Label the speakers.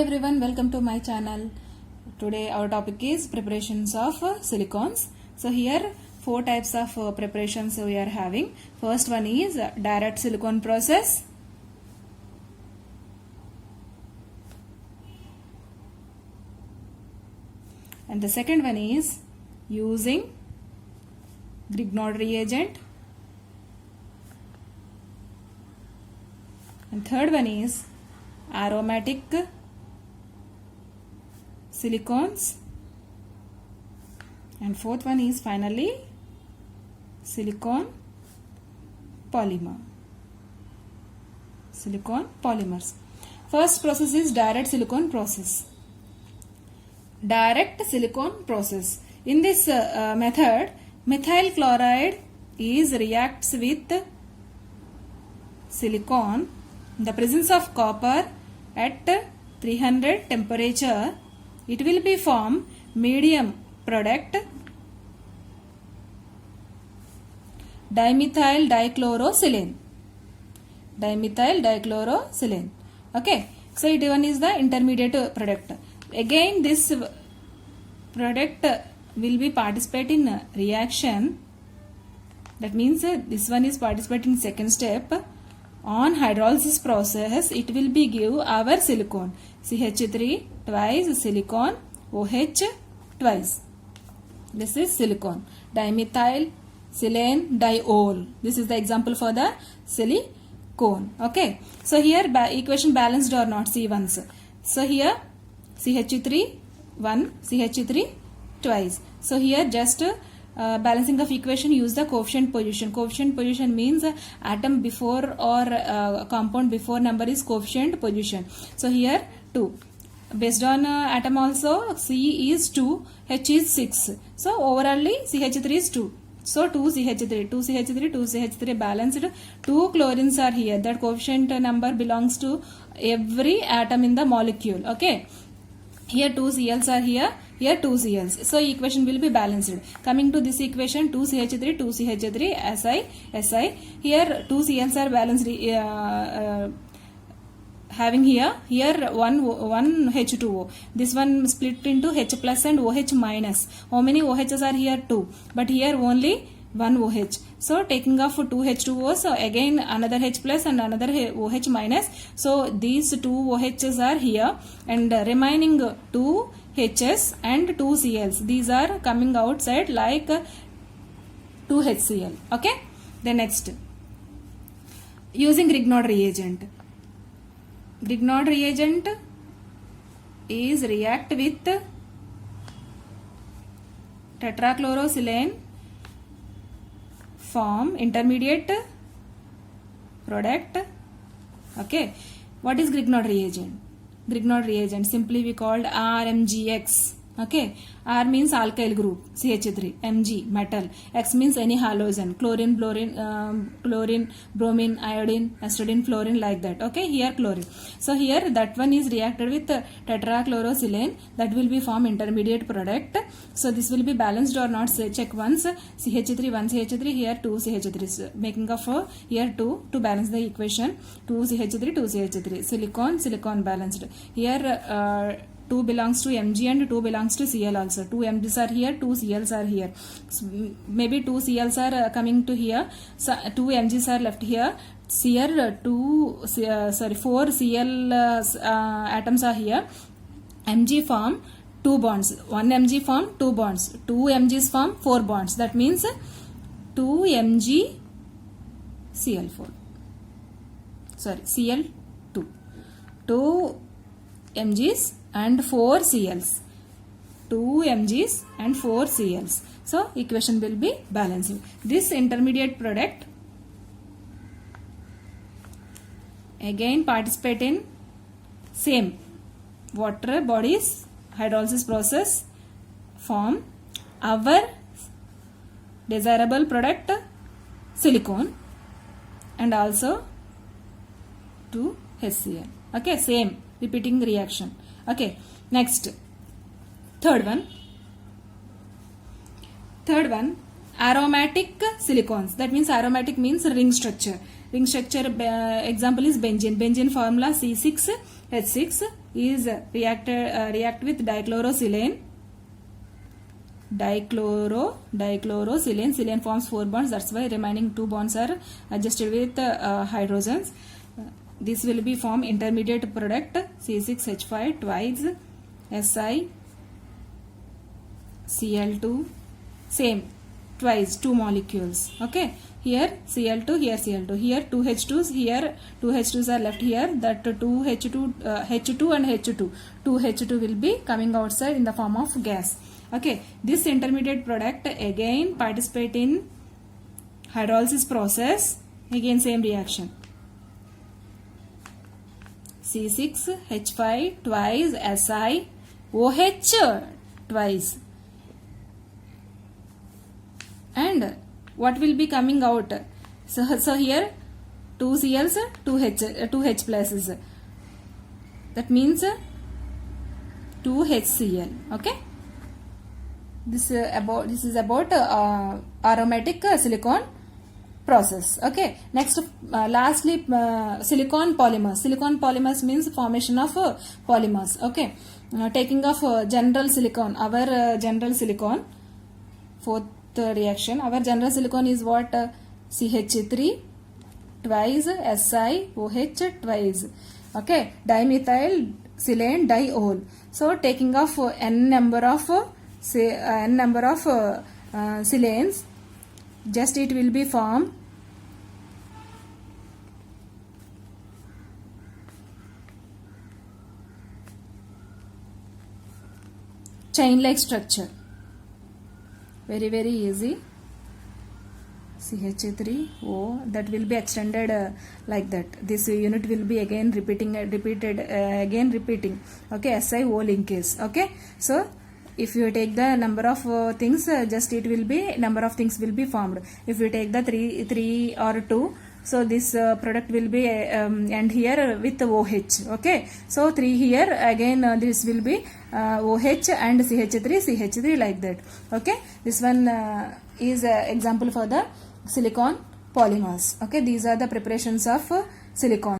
Speaker 1: everyone, welcome to my channel. Today our topic is preparations of silicons. So here four types of preparations we are having. First one is direct silicon process. And the second one is using Grignard reagent. And third one is aromatic silicons, and fourth one is finally silicon polymers. First process is direct silicon process. Direct silicon process. In this method, methyl chloride reacts with silicon in the presence of copper at 300 temperature. It will be form medium product dimethyl dichlorosilane. Okay, so it one is the intermediate product. Again this product will be participate in reaction. That means this one is participating in second step. On hydrolysis process, it will be give our silicon CH3 twice silicon OH twice. This is silicon dimethyl silane diol. This is the example for the silicone. Okay, so here equation balanced or not, see once. So here CH3 1 CH3 twice. So here just balancing of equation, use the coefficient position. Coefficient position means atom before or compound before number is coefficient position. So here 2. Based on atom also, C is 2, H is 6. So overallly CH3 is 2. So 2 CH3 balanced. 2 chlorines are here. That coefficient number belongs to every atom in the molecule. Okay. Here 2 Cls are here. Here 2 Cls. So equation will be balanced. Coming to this equation, 2 CH3, 2 CH3, Si. Here 2 Cls are balanced. Having here 1 H2O. This one split into H plus and OH minus. How many OHs are here? 2. But here only 1 OH. So taking off 2 H2O, so again another H plus and another OH minus. So these 2 OHs are here and remaining 2 H's and 2 Cl's. These are coming outside like 2 HCl. Okay. The next, using Grignard reagent. Grignard reagent is react with tetrachlorosilane, form intermediate product. Okay, what is Grignard reagent? Grignard reagent simply we called RMGX. Okay, R means alkyl group CH3, Mg metal, X means any halogen, chlorine, bromine, iodine, acetylene, fluorine, like that. Okay, here chlorine. So here that one is reacted with tetrachlorosilane, that will be form intermediate product. So this will be balanced or not, say check once. CH3 1 CH3, here 2 CH3, making of here 2 to balance the equation. 2 CH3 2 CH3, silicon balanced. Here 2 belongs to Mg and 2 belongs to Cl also. 2 Mgs are here, 2 Cls are here. So maybe 2 Cls are coming to here. So 2 Mgs are left here. Here 4 Cl atoms are here. Mg form 2 bonds. 1 Mg form 2 bonds. 2 Mgs form 4 bonds. That means 2 Mg Cl4. Cl2. 2 Mgs and 4 Cls. 2 Mgs and 4 Cls. So equation will be balanced. This intermediate product again participate in same water bodies hydrolysis process, form our desirable product silicone and also 2 HCl. Okay, same repeating reaction. Okay, next, third one aromatic silicons. That means aromatic means ring structure. Ring structure example is benzene. Benzene formula C6H6 is react with dichlorosilane. Dichlorosilane. Silane forms 4 bonds. That's why remaining 2 bonds are adjusted with hydrogens. This will be form intermediate product C6H5 twice SiCl2, same twice 2 molecules. Okay, here Cl2, here Cl2, here 2 H2s, here 2 H2s are left here. That 2 H2 H2 and H2, 2 H2 will be coming outside in the form of gas. Okay, this intermediate product again participate in hydrolysis process. Again same reaction. C6H5 twice SiOH twice. And what will be coming out? So here 2 Cl's, 2 H pluses. That means 2 HCl. Okay. This is about aromatic silicon process. Okay. Next, lastly, silicon polymers. Silicon polymers means formation of polymers. Okay. Taking of general silicon, our general silicon, fourth reaction, our general silicon is what? CH3 twice SiOH twice. Okay, dimethyl silane diol. So taking of n number of silanes, just it will be form chain like structure. Very easy. CH3O, that will be extended like that. This unit will be again repeating. Okay, SiO linkage. Okay, so if you take the number of things, just it will be number of things will be formed. If you take the 3 or 2, so this product will be and here with OH. Okay, so 3 here again this will be OH and CH3 like that. Okay, this one is example for the silicon polymers. Okay, these are the preparations of silicon.